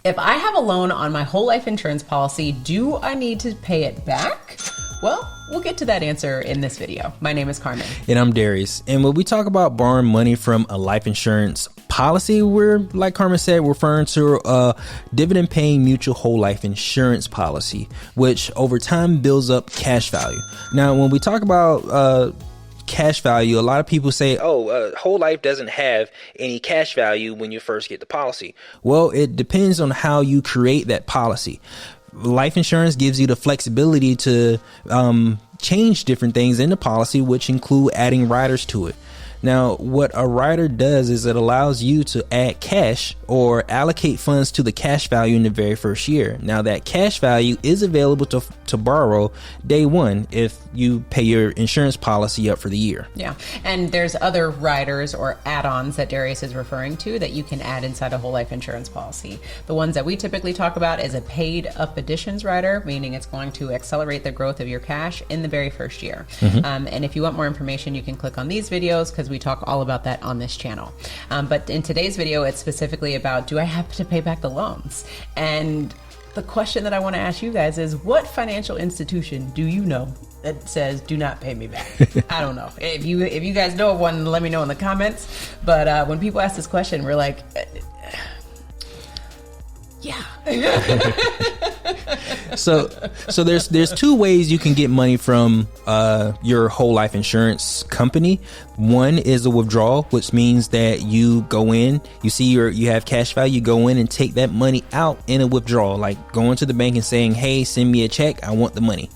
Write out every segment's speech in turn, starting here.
If I have a loan on my whole life insurance policy, do I need to pay it back? Well, we'll get to that answer in this video. My name is Carmen. And I'm Darius. And when we talk about borrowing money from a life insurance policy, we're, like Carmen said, referring to a dividend paying mutual whole life insurance policy, which over time builds up cash value. Now, when we talk about cash value, a lot of people say, whole life doesn't have any cash value when you first get the policy. Well, it depends on how you create that policy. Life insurance gives you the flexibility to change different things in the policy, which include adding riders to it. Now, what a rider does is it allows you to add cash or allocate funds to the cash value in the very first year. Now, that cash value is available to borrow day one if you pay your insurance policy up for the year. Yeah. And there's other riders or add-ons that Darius is referring to that you can add inside a whole life insurance policy. The ones that we typically talk about is a paid up additions rider, meaning it's going to accelerate the growth of your cash in the very first year. And if you want more information, you can click on these videos because we talk all about that on this channel. But in today's video, it's specifically about, do I have to pay back the loans? And the question that I want to ask you guys is, what financial institution do you know that says do not pay me back? I don't know. If you guys know of one, let me know in the comments. But when people ask this question, we're like, yeah. So there's two ways you can get money from your whole life insurance company. One is a withdrawal, which means that you go in, you see you have cash value, you go in and take that money out in a withdrawal, like going to the bank and saying, hey, send me a check, I want the money.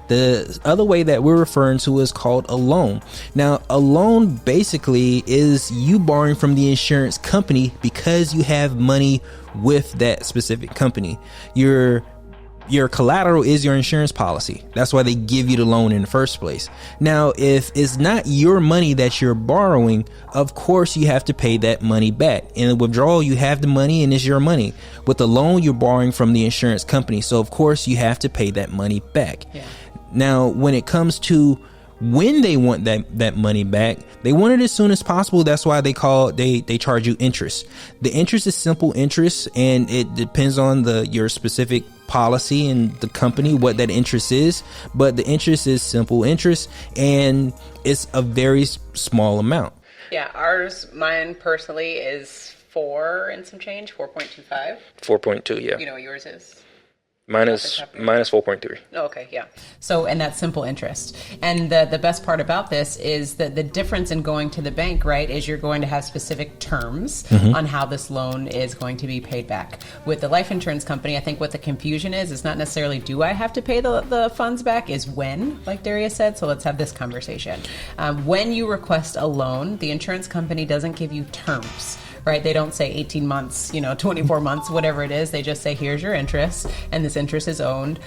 The other way that we're referring to is called a loan. Now, a loan basically is you borrowing from the insurance company because you have money with that specific company. Your collateral is your insurance policy. That's why they give you the loan in the first place. Now, if it's not your money that you're borrowing, of course you have to pay that money back. In a withdrawal, you have the money and it's your money. With the loan, you're borrowing from the insurance company. So of course you have to pay that money back. Yeah. Now, when it comes to when they want that money back, they want it as soon as possible. That's why they charge you interest. The interest is simple interest, and it depends on your specific policy and the company what that interest is. But the interest is simple interest, and it's a very small amount. Yeah, mine personally is 4 and some change, 4.25. 4.2, yeah. You know what yours is? Mine is 4.3. Oh, okay, yeah. So, and that's simple interest. And the best part about this is that the difference in going to the bank, right, is you're going to have specific terms on how this loan is going to be paid back. With the life insurance company, I think what the confusion is not necessarily do I have to pay the funds back, is when, like Darius said. So let's have this conversation. When you request a loan, the insurance company doesn't give you terms. Right? They don't say 18 months, 24 months, whatever it is. They just say, here's your interest, and this interest is owed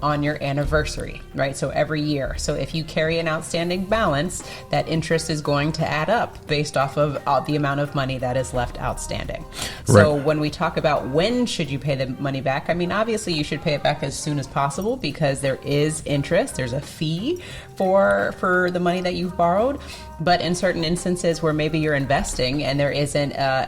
on your anniversary, right? So every year. So if you carry an outstanding balance, that interest is going to add up based off of the amount of money that is left outstanding. So when we talk about when should you pay the money back, I mean, obviously you should pay it back as soon as possible because there is interest. There's a fee for the money that you've borrowed. But in certain instances where maybe you're investing and there isn't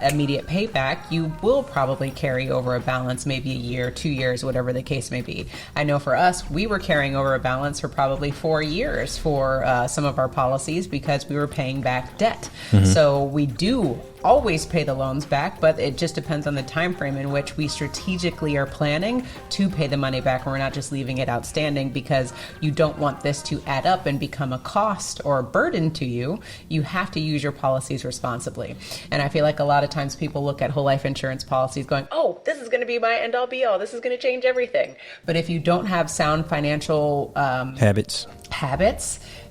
immediate payback, you will probably carry over a balance, maybe a year, 2 years, whatever the case may be. I know for us, we were carrying over a balance for probably 4 years for some of our policies because we were paying back debt. So we do always pay the loans back, but it just depends on the time frame in which we strategically are planning to pay the money back, and we're not just leaving it outstanding because you don't want this to add up and become a cost or a burden to you. You have to use your policies responsibly. And I feel like a lot of times people look at whole life insurance policies going, oh, this is going to be my end all be all. This is going to change everything. But if you don't have sound financial habits,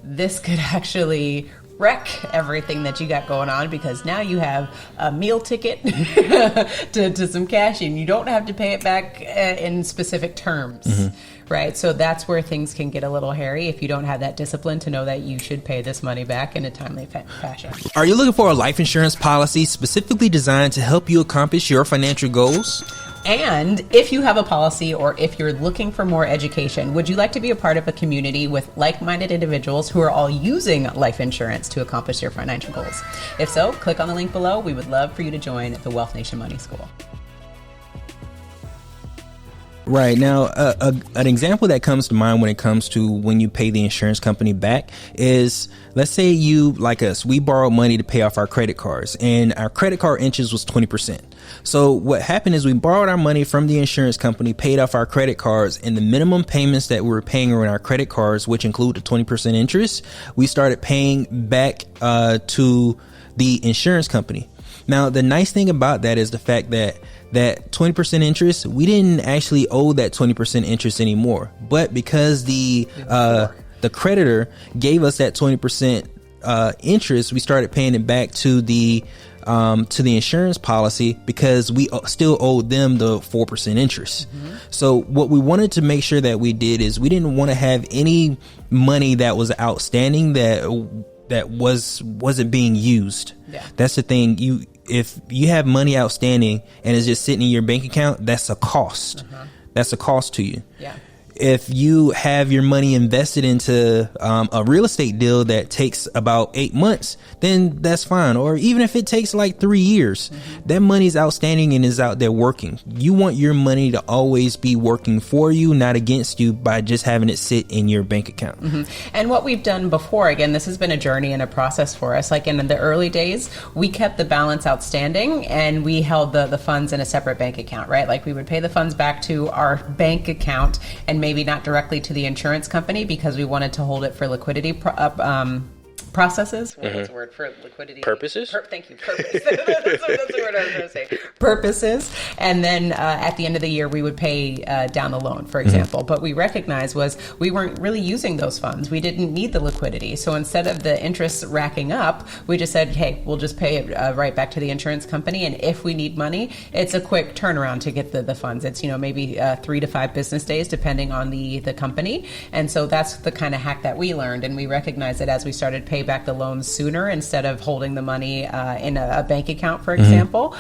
this could actually wreck everything that you got going on, because now you have a meal ticket to some cash and you don't have to pay it back in specific terms. Right? So that's where things can get a little hairy if you don't have that discipline to know that you should pay this money back in a timely fashion. Are you looking for a life insurance policy specifically designed to help you accomplish your financial goals? And if you have a policy, or if you're looking for more education, would you like to be a part of a community with like-minded individuals who are all using life insurance to accomplish their financial goals? If so, click on the link below. We would love for you to join the Wealth Nation Money School. Right. Now, an example that comes to mind when it comes to when you pay the insurance company back is, let's say you, like us, we borrowed money to pay off our credit cards, and our credit card interest was 20%. So what happened is we borrowed our money from the insurance company, paid off our credit cards, and the minimum payments that we were paying on our credit cards, which include the 20% interest, we started paying back to the insurance company. Now, the nice thing about that is the fact that 20% interest, we didn't actually owe that 20% interest anymore. But because the creditor gave us that 20% interest, we started paying it back to the insurance policy because we still owed them the 4% interest. So what we wanted to make sure that we did is we didn't want to have any money that was outstanding that wasn't being used. Yeah. That's the thing. If you have money outstanding and it's just sitting in your bank account, that's a cost. That's a cost to you. Yeah. If you have your money invested into a real estate deal that takes about 8 months, then that's fine. Or even if it takes like 3 years, that money's outstanding and is out there working. You want your money to always be working for you, not against you, by just having it sit in your bank account. And what we've done before, again, this has been a journey and a process for us. Like in the early days, we kept the balance outstanding and we held the funds in a separate bank account, right? Like we would pay the funds back to our bank account and maybe not directly to the insurance company because we wanted to hold it for liquidity processes. What's the word for liquidity? Purposes? Thank you. Purpose. That's the word I was going to say. Purposes. And then at the end of the year, we would pay down the loan, for example. But we recognized was we weren't really using those funds. We didn't need the liquidity. So instead of the interest racking up, we just said, hey, we'll just pay it right back to the insurance company. And if we need money, it's a quick turnaround to get the funds. It's, maybe 3 to 5 business days, depending on the company. And so that's the kind of hack that we learned. And we recognized that as we started pay back the loans sooner instead of holding the money in a bank account, for example,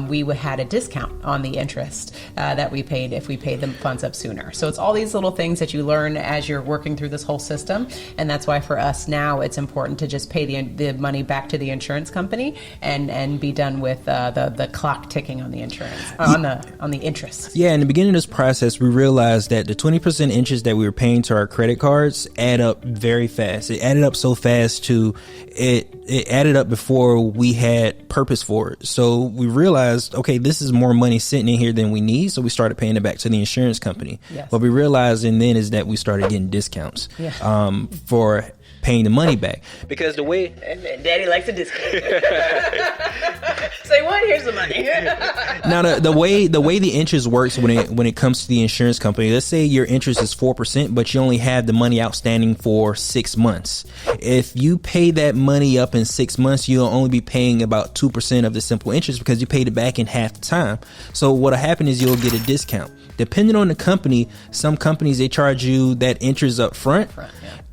we had a discount on the interest that we paid if we paid the funds up sooner. So it's all these little things that you learn as you're working through this whole system. And that's why for us now, it's important to just pay the money back to the insurance company and be done with the clock ticking on the insurance, on the interest. Yeah, in the beginning of this process, we realized that the 20% interest that we were paying to our credit cards add up very fast. It added up so fast it added up before we had purpose for it. So we realized, okay, this is more money sitting in here than we need. So we started paying it back to the insurance company. Yes. What we realized and then is that we started getting discounts for paying the money back, because the way Daddy likes a discount. Say what? Here's the money. Now the way the interest works when it comes to the insurance company, let's say your interest is 4%, but you only have the money outstanding for 6 months. If you pay that money up in 6 months, you'll only be paying about 2% of the simple interest because you paid it back in half the time. So what'll happen is you'll get a discount. Depending on the company, some companies they charge you that interest up front.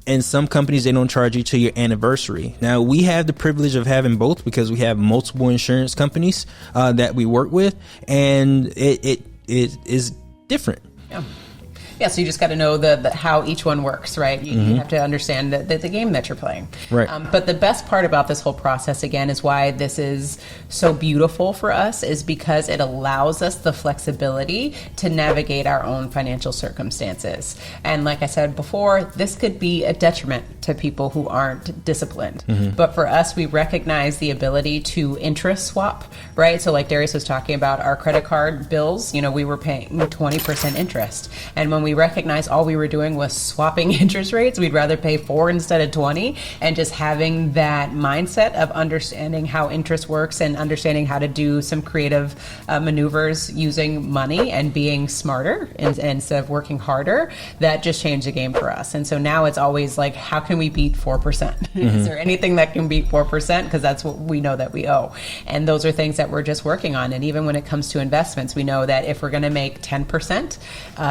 And some companies, they don't charge you till your anniversary. Now, we have the privilege of having both because we have multiple insurance companies that we work with, and it is different. Yeah, so you just got to know the how each one works, right? You have to understand the game that you're playing. Right. But the best part about this whole process, again, is why this is so beautiful for us, is because it allows us the flexibility to navigate our own financial circumstances. And like I said before, this could be a detriment to people who aren't disciplined. But for us, we recognize the ability to interest swap, right? So like Darius was talking about our credit card bills, we were paying 20% interest. And when we recognized all we were doing was swapping interest rates, we'd rather pay 4 instead of 20, and just having that mindset of understanding how interest works and understanding how to do some creative maneuvers using money and being smarter instead of working harder, that just changed the game for us. And so now it's always like, how can we beat 4%? Is there anything that can beat 4%? Because that's what we know that we owe. And those are things that we're just working on. And even when it comes to investments, we know that if we're going to make 10%,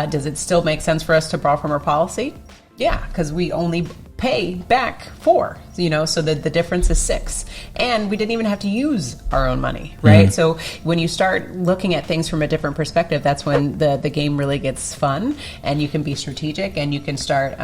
does it still make sense for us to borrow from our policy? Yeah, because we only pay back 4, so the difference is 6. And we didn't even have to use our own money, right? So when you start looking at things from a different perspective, that's when the game really gets fun, and you can be strategic, and you can start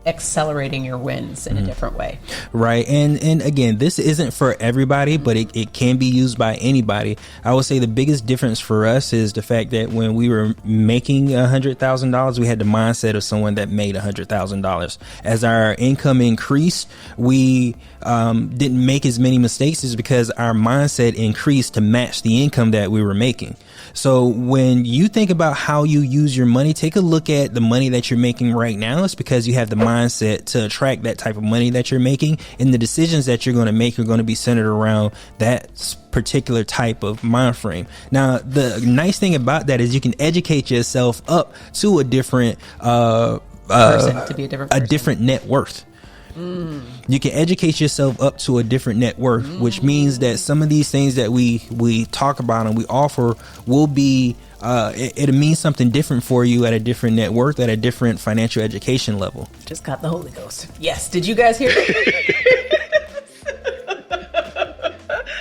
accelerating your wins in a different way. Right. And again, this isn't for everybody, but it can be used by anybody. I would say the biggest difference for us is the fact that when we were making $100,000, we had the mindset of someone that made $100,000. As our income increased, we didn't make as many mistakes, is because our mindset increased to match the income that we were making. So when you think about how you use your money, take a look at the money that you're making right now. It's because you have the mindset to attract that type of money that you're making, and the decisions that you're going to make are going to be centered around that particular type of mind frame. Now, the nice thing about that is you can educate yourself up to a different Person, to be a different net worth. You can educate yourself up to a different net worth, which means that some of these things that we talk about and we offer will be it'll mean something different for you at a different net worth, at a different financial education level. Just got the Holy Ghost. Yes. Did you guys hear it?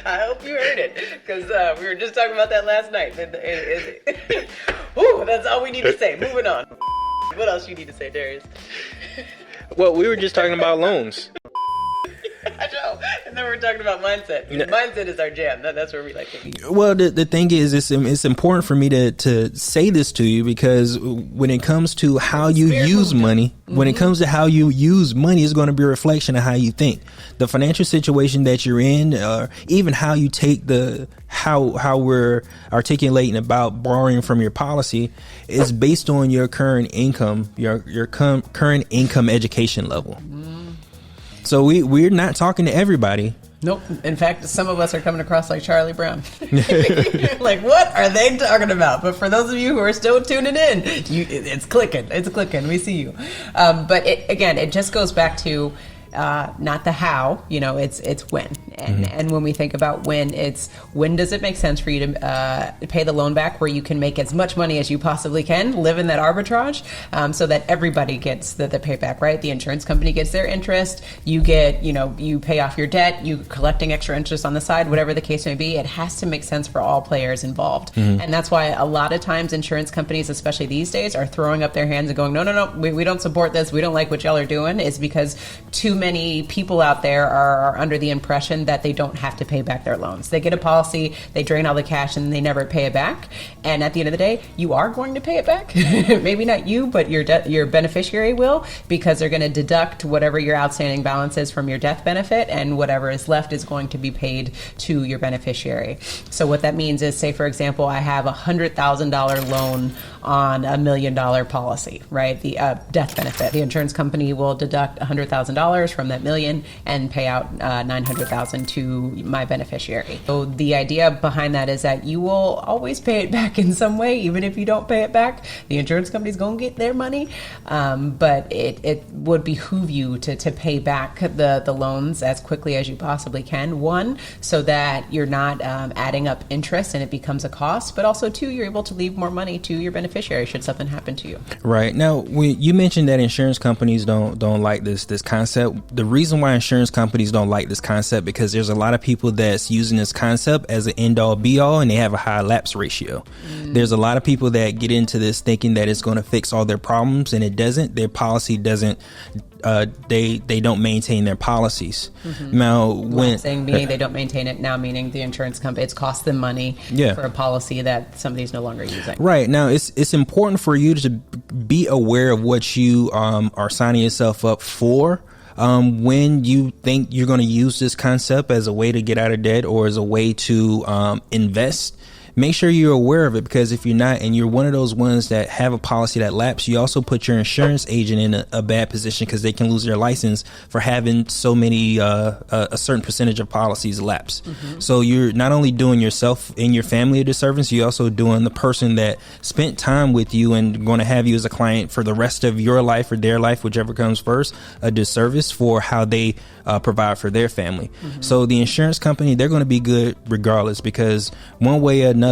I hope you heard it, because we were just talking about that last night. Ooh, that's all we need to say. Moving on. What else you need to say, Darius? Well, we were just talking about loans. I know. And then we're talking about mindset. Mindset is our jam. That's where we like to be. Well, the thing is, it's important for me to say this to you, because when it comes to how you use money, when it comes to how you use money, is going to be a reflection of how you think. The financial situation that you're in, even how you take how we're articulating about borrowing from your policy, is based on your current income, your current income education level. So we're not talking to everybody. Nope. In fact, some of us are coming across like Charlie Brown. Like, what are they talking about? But for those of you who are still tuning in, it's clicking. It's clicking. We see you. But it just goes back to not the how, it's when. And when we think about when does it make sense for you to pay the loan back, where you can make as much money as you possibly can, live in that arbitrage, so that everybody gets the payback, right? The insurance company gets their interest, you get, you pay off your debt, you collecting extra interest on the side, whatever the case may be. It has to make sense for all players involved. And that's why a lot of times insurance companies, especially these days, are throwing up their hands and going, no, we don't support this. We don't like what y'all are doing, is because too many people out there are under the impression that they don't have to pay back their loans. They get a policy, they drain all the cash, and they never pay it back. And at the end of the day, you are going to pay it back. Maybe not you, but your beneficiary will, because they're going to deduct whatever your outstanding balance is from your death benefit, and whatever is left is going to be paid to your beneficiary. So what that means is, say for example, I have $100,000 loan on $1 million policy, right? The death benefit. The insurance company will deduct $100,000 from that million and pay out $900,000 to my beneficiary. So the idea behind that is that you will always pay it back in some way, even if you don't pay it back. The insurance company's going to get their money, but it would behoove you to pay back the loans as quickly as you possibly can. One, so that you're not adding up interest and it becomes a cost, but also two, you're able to leave more money to your beneficiary should something happen to you. Right. Now, when you mentioned that insurance companies don't like this concept, the reason why insurance companies don't like this concept, because there's a lot of people that's using this concept as an end all be all, and they have a high lapse ratio. There's a lot of people that get into this thinking that it's going to fix all their problems, and it doesn't. Their policy doesn't. They don't maintain their policies. Now, when saying meaning they don't maintain it, now meaning the insurance company, it's cost them money for a policy that somebody's no longer using. Right. Now, it's important for you to be aware of what you are signing yourself up for. When you think you're going to use this concept as a way to get out of debt or as a way to invest, make sure you're aware of it, because if you're not, and you're one of those ones that have a policy that lapses, you also put your insurance agent in a bad position, because they can lose their license for having so many a certain percentage of policies lapse. So you're not only doing yourself and your family a disservice, you're also doing the person that spent time with you and going to have you as a client for the rest of your life or their life, whichever comes first, a disservice for how they provide for their family. So the insurance company, they're going to be good regardless, because one way or another,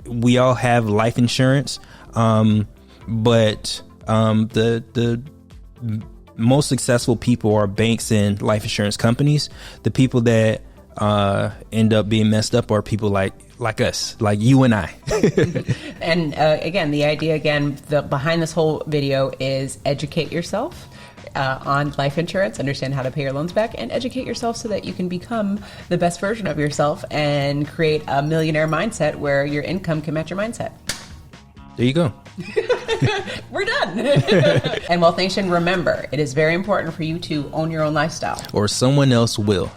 we all have life insurance, but the most successful people are banks and life insurance companies. The people that end up being messed up are people like us, like you and I. And again, the idea behind this whole video is educate yourself. on life insurance, understand how to pay your loans back, and educate yourself so that you can become the best version of yourself and create a millionaire mindset where your income can match your mindset. There you go. We're done. And Wealth Nation, remember, it is very important for you to own your own lifestyle. Or someone else will.